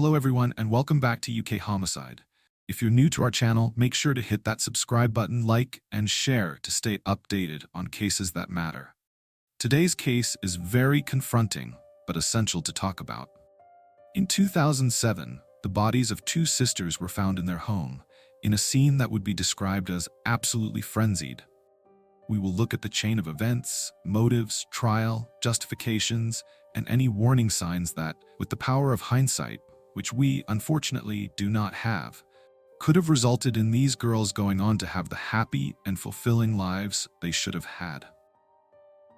Hello everyone and welcome back to UK Homicide. If you're new to our channel, make sure to hit that subscribe button, like, and share to stay updated on cases that matter. Today's case is very confronting, but essential to talk about. In 2007, the bodies of two sisters were found in their home, in a scene that would be described as absolutely frenzied. We will look at the chain of events, motives, trial, justifications, and any warning signs that, with the power of hindsight, which we, unfortunately, do not have, could have resulted in these girls going on to have the happy and fulfilling lives they should have had.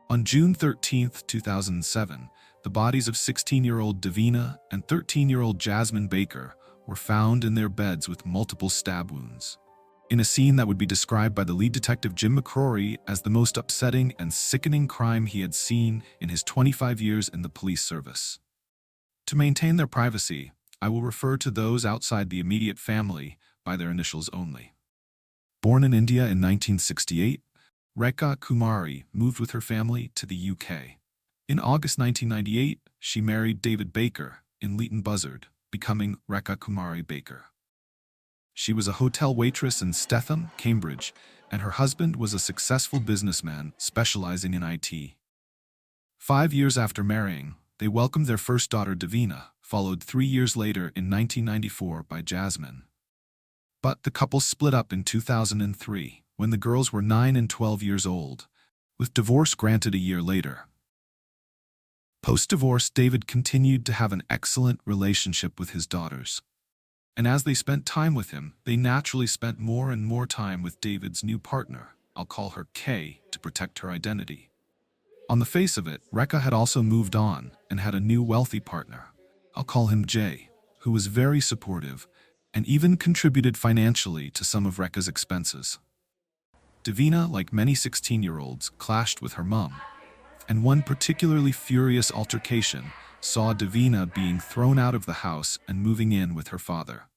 On June 13, 2007, the bodies of 16-year-old Davina and 13-year-old Jasmine Baker were found in their beds with multiple stab wounds, in a scene that would be described by the lead detective Jim McCrory as the most upsetting and sickening crime he had seen in his 25 years in the police service. To maintain their privacy, I will refer to those outside the immediate family by their initials only. Born in India in 1968, Rekha Kumari moved with her family to the UK. In August 1998, she married David Baker in Leighton Buzzard, becoming Rekha Kumari Baker. She was a hotel waitress in Stetham, Cambridge, and her husband was a successful businessman specializing in IT. 5 years after marrying, they welcomed their first daughter Davina, followed 3 years later in 1994 by Jasmine. But the couple split up in 2003, when the girls were 9 and 12 years old, with divorce granted a year later. Post-divorce, David continued to have an excellent relationship with his daughters. And as they spent time with him, they naturally spent more and more time with David's new partner. I'll call her Kay to protect her identity. On the face of it, Rekha had also moved on and had a new wealthy partner. I'll call him Jay, who was very supportive and even contributed financially to some of Rekha's expenses. Davina, like many 16-year-olds, clashed with her mum, and one particularly furious altercation saw Davina being thrown out of the house and moving in with her father.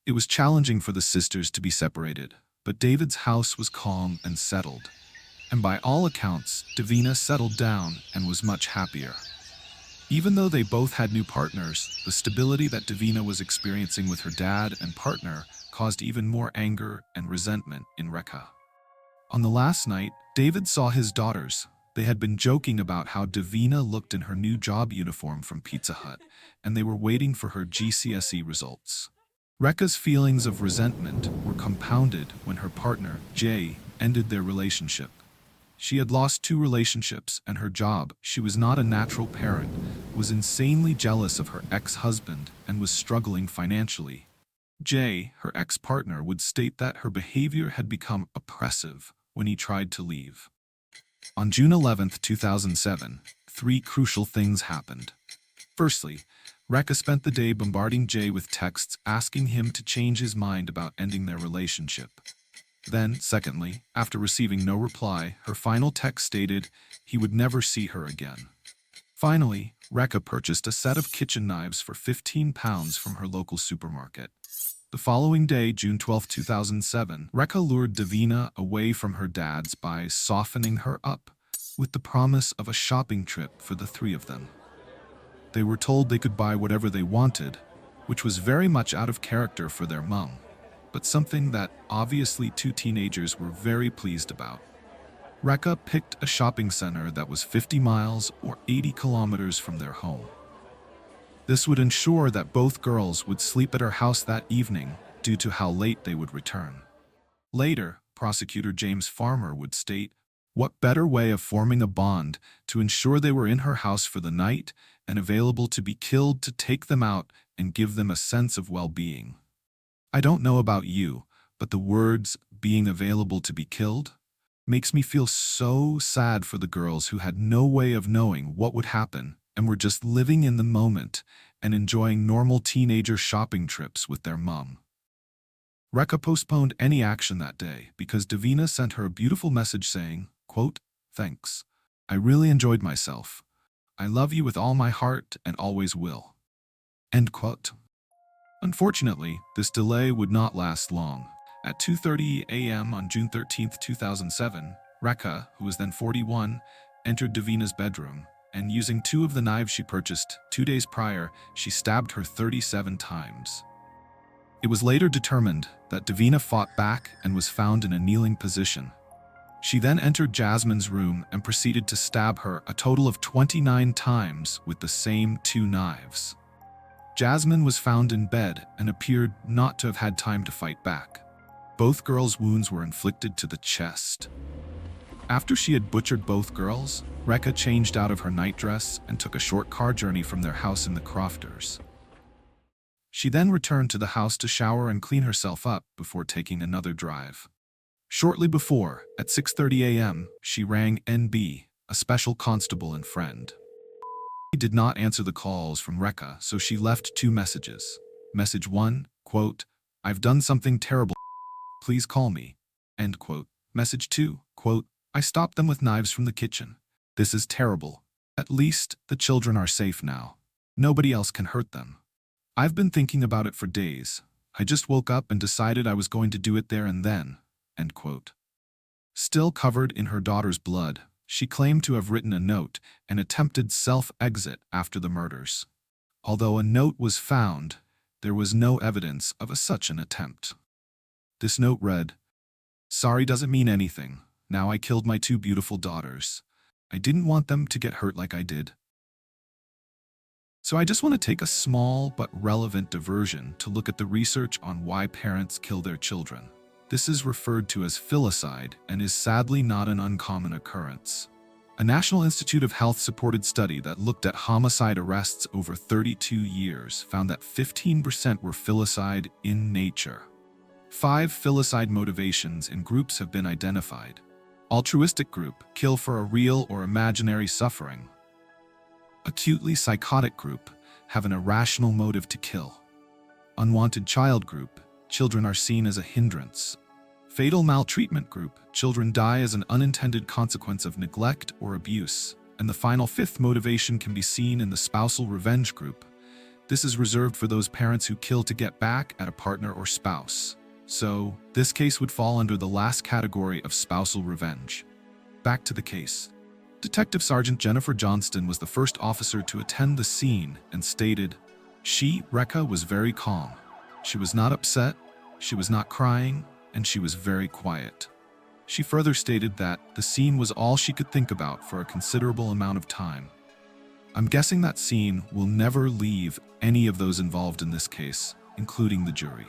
It was challenging for the sisters to be separated, but David's house was calm and settled. And by all accounts, Davina settled down and was much happier. Even though they both had new partners, the stability that Davina was experiencing with her dad and partner caused even more anger and resentment in Rekha. On the last night, David saw his daughters. They had been joking about how Davina looked in her new job uniform from Pizza Hut, and they were waiting for her GCSE results. Rekha's feelings of resentment were compounded when her partner, Jay, ended their relationship. She had lost 2 relationships and her job. She was not a natural parent, was insanely jealous of her ex-husband, and was struggling financially. Jay, her ex-partner, would state that her behavior had become oppressive when he tried to leave. On June 11, 2007, 3 crucial things happened. Firstly, Rekha spent the day bombarding Jay with texts asking him to change his mind about ending their relationship. Then, secondly, after receiving no reply, her final text stated he would never see her again. Finally, Rekha purchased a set of kitchen knives for £15 from her local supermarket. The following day, June 12, 2007, Rekha lured Davina away from her dad's by softening her up with the promise of a shopping trip for the 3 of them. They were told they could buy whatever they wanted, which was very much out of character for their mum, but something that obviously 2 teenagers were very pleased about. Rekha picked a shopping center that was 50 miles or 80 kilometers from their home. This would ensure that both girls would sleep at her house that evening due to how late they would return. Later, prosecutor James Farmer would state, "What better way of forming a bond to ensure they were in her house for the night and available to be killed to take them out and give them a sense of well-being." I don't know about you, but the words "being available to be killed" makes me feel so sad for the girls who had no way of knowing what would happen and were just living in the moment and enjoying normal teenager shopping trips with their mum. Rekha postponed any action that day because Davina sent her a beautiful message saying, quote, "Thanks. I really enjoyed myself. I love you with all my heart and always will." End quote. Unfortunately, this delay would not last long. At 2:30 a.m. on June 13, 2007, Rekha, who was then 41, entered Davina's bedroom and using 2 of the knives she purchased 2 days prior, she stabbed her 37 times. It was later determined that Davina fought back and was found in a kneeling position. She then entered Jasmine's room and proceeded to stab her a total of 29 times with the same 2 knives. Jasmine was found in bed and appeared not to have had time to fight back. Both girls' wounds were inflicted to the chest. After she had butchered both girls, Rekha changed out of her nightdress and took a short car journey from their house in the Crofters. She then returned to the house to shower and clean herself up before taking another drive. Shortly before, at 6:30 a.m., she rang NB, a special constable and friend. He did not answer the calls from Rekha, so she left 2 messages. Message 1, quote, "I've done something terrible. Please call me." End quote. Message 2, quote, "I stopped them with knives from the kitchen. This is terrible. At least the children are safe now. Nobody else can hurt them. I've been thinking about it for days. I just woke up and decided I was going to do it there and then." End quote. Still covered in her daughter's blood, she claimed to have written a note and attempted self-exit after the murders. Although a note was found, there was no evidence of such an attempt. This note read, "Sorry doesn't mean anything. Now I killed my 2 beautiful daughters. I didn't want them to get hurt like I did." So I just want to take a small but relevant diversion to look at the research on why parents kill their children. This is referred to as filicide and is sadly not an uncommon occurrence. A National Institute of Health supported study that looked at homicide arrests over 32 years found that 15% were filicide in nature. 5 filicide motivations in groups have been identified. Altruistic group, kill for a real or imaginary suffering. Acutely psychotic group, have an irrational motive to kill. Unwanted child group, children are seen as a hindrance. Fatal maltreatment group, children die as an unintended consequence of neglect or abuse. And the final 5th motivation can be seen in the spousal revenge group. This is reserved for those parents who kill to get back at a partner or spouse. So, this case would fall under the last category of spousal revenge. Back to the case. Detective Sergeant Jennifer Johnston was the first officer to attend the scene and stated, Rekha, was very calm. She was not upset, she was not crying, and she was very quiet. She further stated that the scene was all she could think about for a considerable amount of time. I'm guessing that scene will never leave any of those involved in this case, including the jury.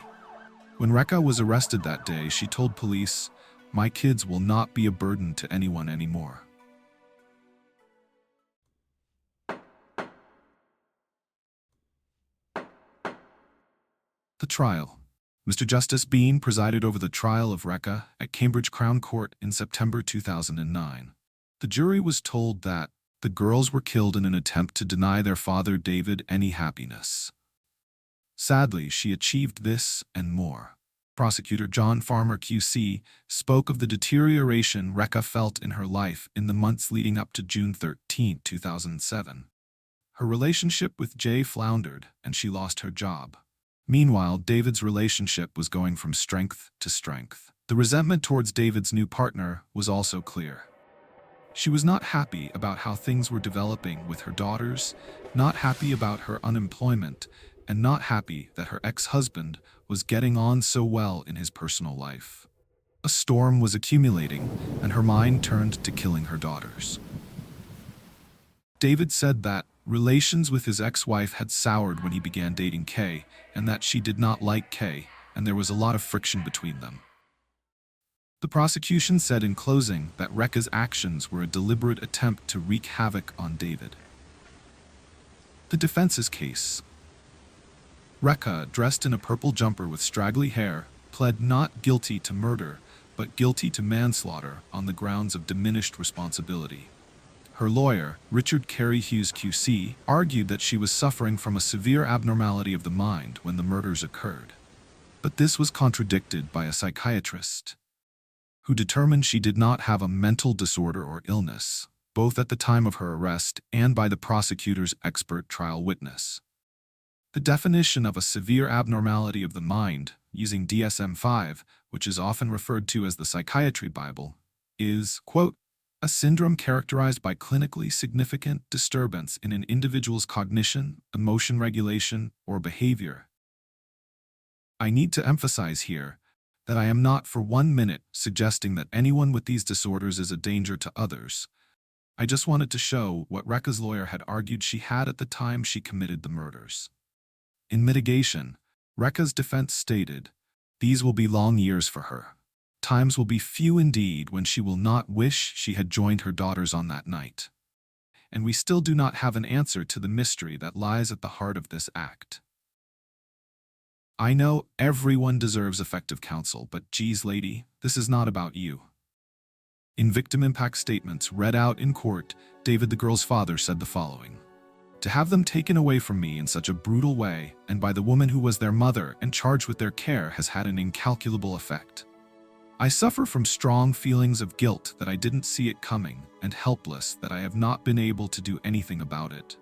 When Rekha was arrested that day, she told police, "My kids will not be a burden to anyone anymore." The trial. Mr. Justice Bean presided over the trial of Rekha at Cambridge Crown Court in September 2009. The jury was told that the girls were killed in an attempt to deny their father David any happiness. Sadly, she achieved this and more. Prosecutor John Farmer QC spoke of the deterioration Rekha felt in her life in the months leading up to June 13, 2007. Her relationship with Jay floundered and she lost her job. Meanwhile, David's relationship was going from strength to strength. The resentment towards David's new partner was also clear. She was not happy about how things were developing with her daughters, not happy about her unemployment, and not happy that her ex-husband was getting on so well in his personal life. A storm was accumulating, and her mind turned to killing her daughters. David said that relations with his ex-wife had soured when he began dating Kay, and that she did not like Kay, and there was a lot of friction between them. The prosecution said in closing that Rekha's actions were a deliberate attempt to wreak havoc on David. The defense's case. Rekha, dressed in a purple jumper with straggly hair, pled not guilty to murder, but guilty to manslaughter on the grounds of diminished responsibility. Her lawyer, Richard Carey Hughes QC, argued that she was suffering from a severe abnormality of the mind when the murders occurred. But this was contradicted by a psychiatrist, who determined she did not have a mental disorder or illness, both at the time of her arrest and by the prosecutor's expert trial witness. The definition of a severe abnormality of the mind, using DSM-5, which is often referred to as the Psychiatry Bible, is, quote, a syndrome characterized by clinically significant disturbance in an individual's cognition, emotion regulation, or behavior. I need to emphasize here that I am not for 1 minute suggesting that anyone with these disorders is a danger to others. I just wanted to show what Rekha's lawyer had argued she had at the time she committed the murders. In mitigation, Rekha's defense stated, "These will be long years for her. Times will be few indeed when she will not wish she had joined her daughters on that night." And we still do not have an answer to the mystery that lies at the heart of this act. I know everyone deserves effective counsel, but geez, lady, this is not about you. In victim impact statements read out in court, David, the girl's father, said the following: "To have them taken away from me in such a brutal way, and by the woman who was their mother and charged with their care, has had an incalculable effect. I suffer from strong feelings of guilt that I didn't see it coming, and helpless that I have not been able to do anything about it.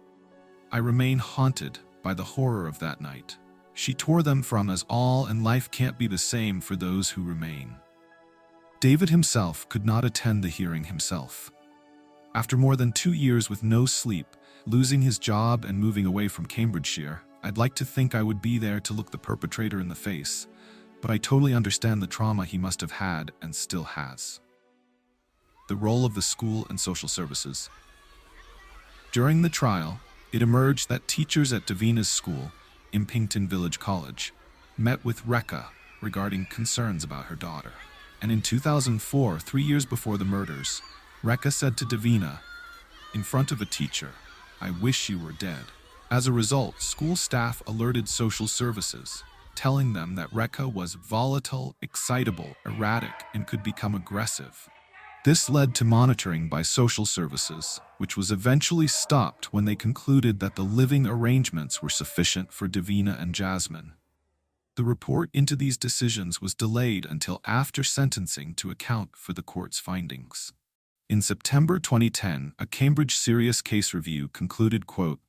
I remain haunted by the horror of that night. She tore them from us all, and life can't be the same for those who remain." David himself could not attend the hearing himself. After more than 2 years with no sleep, losing his job and moving away from Cambridgeshire, I'd like to think I would be there to look the perpetrator in the face, but I totally understand the trauma he must have had and still has. The role of the school and social services. During the trial, it emerged that teachers at Davina's school, Impington Village College, met with Rekha regarding concerns about her daughter. And in 2004, 3 years before the murders, Rekha said to Davina, in front of a teacher, "I wish you were dead." As a result, school staff alerted social services, telling them that Rekha was volatile, excitable, erratic, and could become aggressive. This led to monitoring by social services, which was eventually stopped when they concluded that the living arrangements were sufficient for Davina and Jasmine. The report into these decisions was delayed until after sentencing to account for the court's findings. In September 2010, a Cambridge Serious Case Review concluded, quote,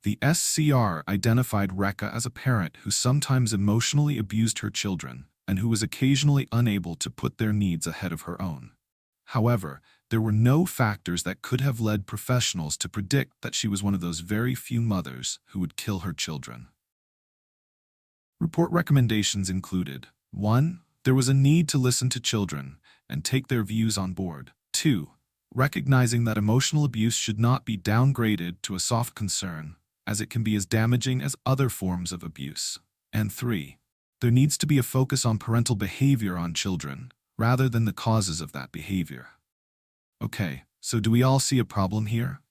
"The SCR identified Rekha as a parent who sometimes emotionally abused her children and who was occasionally unable to put their needs ahead of her own. However, there were no factors that could have led professionals to predict that she was one of those very few mothers who would kill her children." Report recommendations included: 1. There was a need to listen to children and take their views on board. 2. Recognizing that emotional abuse should not be downgraded to a soft concern, as it can be as damaging as other forms of abuse. And 3. There needs to be a focus on parental behavior on children, rather than the causes of that behavior. Okay, so do we all see a problem here?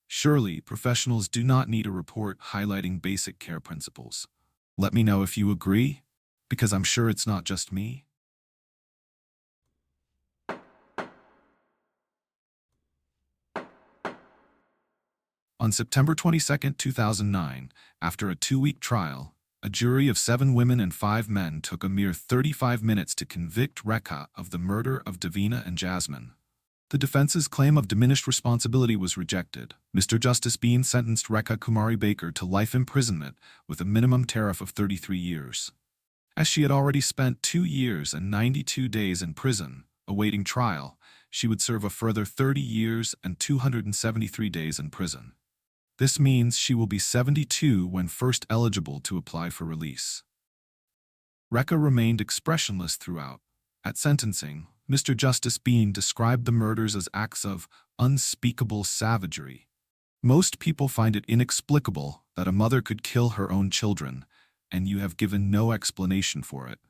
Surely, professionals do not need a report highlighting basic care principles. Let me know if you agree, because I'm sure it's not just me. On September 22, 2009, after a 2-week trial, a jury of 7 women and 5 men took a mere 35 minutes to convict Rekha of the murder of Davina and Jasmine. The defense's claim of diminished responsibility was rejected. Mr. Justice Bean sentenced Rekha Kumari Baker to life imprisonment with a minimum tariff of 33 years. As she had already spent 2 years and 92 days in prison, awaiting trial, she would serve a further 30 years and 273 days in prison. This means she will be 72 when first eligible to apply for release. Rekha remained expressionless throughout. At sentencing, Mr. Justice Bean described the murders as acts of unspeakable savagery. Most people find it inexplicable that a mother could kill her own children, and you have given no explanation for it.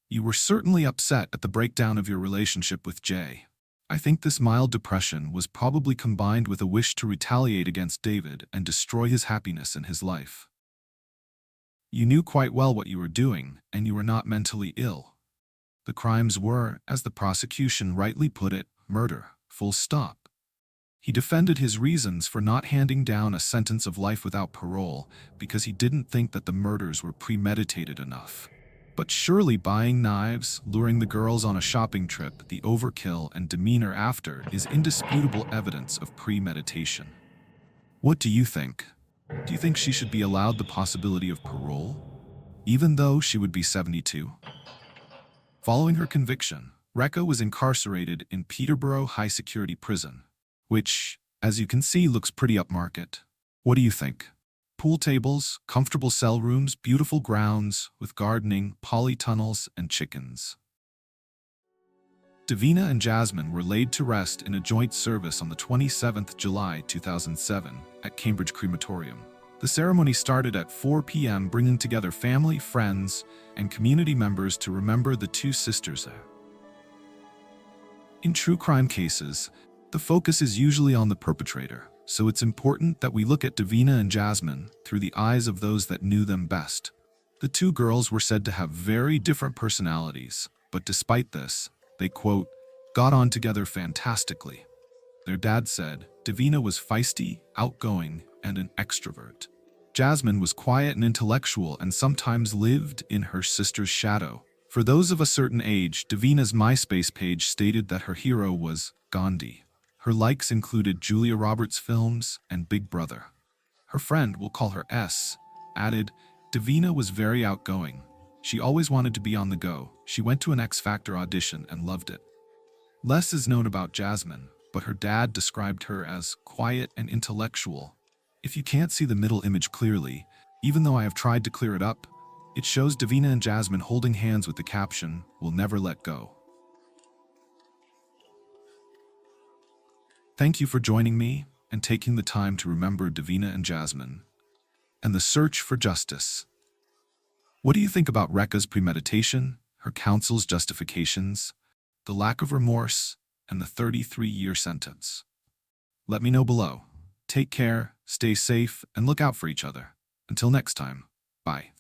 You were certainly upset at the breakdown of your relationship with Jay. I think this mild depression was probably combined with a wish to retaliate against David and destroy his happiness in his life. You knew quite well what you were doing, and you were not mentally ill. The crimes were, as the prosecution rightly put it, murder, full stop. He defended his reasons for not handing down a sentence of life without parole because he didn't think that the murders were premeditated enough. But surely buying knives, luring the girls on a shopping trip, the overkill, and demeanor after is indisputable evidence of premeditation. What do you think? Do you think she should be allowed the possibility of parole, even though she would be 72? Following her conviction, Rekha was incarcerated in Peterborough High Security Prison, which, as you can see, looks pretty upmarket. What do you think? Pool tables, comfortable cell rooms, beautiful grounds with gardening, polytunnels, and chickens. Davina and Jasmine were laid to rest in a joint service on the 27th July 2007 at Cambridge Crematorium. The ceremony started at 4 p.m., bringing together family, friends, and community members to remember the two sisters there. In true crime cases, the focus is usually on the perpetrator, so it's important that we look at Davina and Jasmine through the eyes of those that knew them best. The two girls were said to have very different personalities, but despite this, they, quote, got on together fantastically. Their dad said Davina was feisty, outgoing, and an extrovert. Jasmine was quiet and intellectual and sometimes lived in her sister's shadow. For those of a certain age, Davina's MySpace page stated that her hero was Gandhi. Her likes included Julia Roberts films and Big Brother. Her friend, we'll call her S, added, Davina was very outgoing. She always wanted to be on the go. She went to an X Factor audition and loved it. Less is known about Jasmine, but her dad described her as quiet and intellectual. If you can't see the middle image clearly, even though I have tried to clear it up, it shows Davina and Jasmine holding hands with the caption, "We'll never let go." Thank you for joining me and taking the time to remember Davina and Jasmine and the search for justice. What do you think about Rekha's premeditation, her counsel's justifications, the lack of remorse, and the 33-year sentence? Let me know below. Take care, stay safe, and look out for each other. Until next time, bye.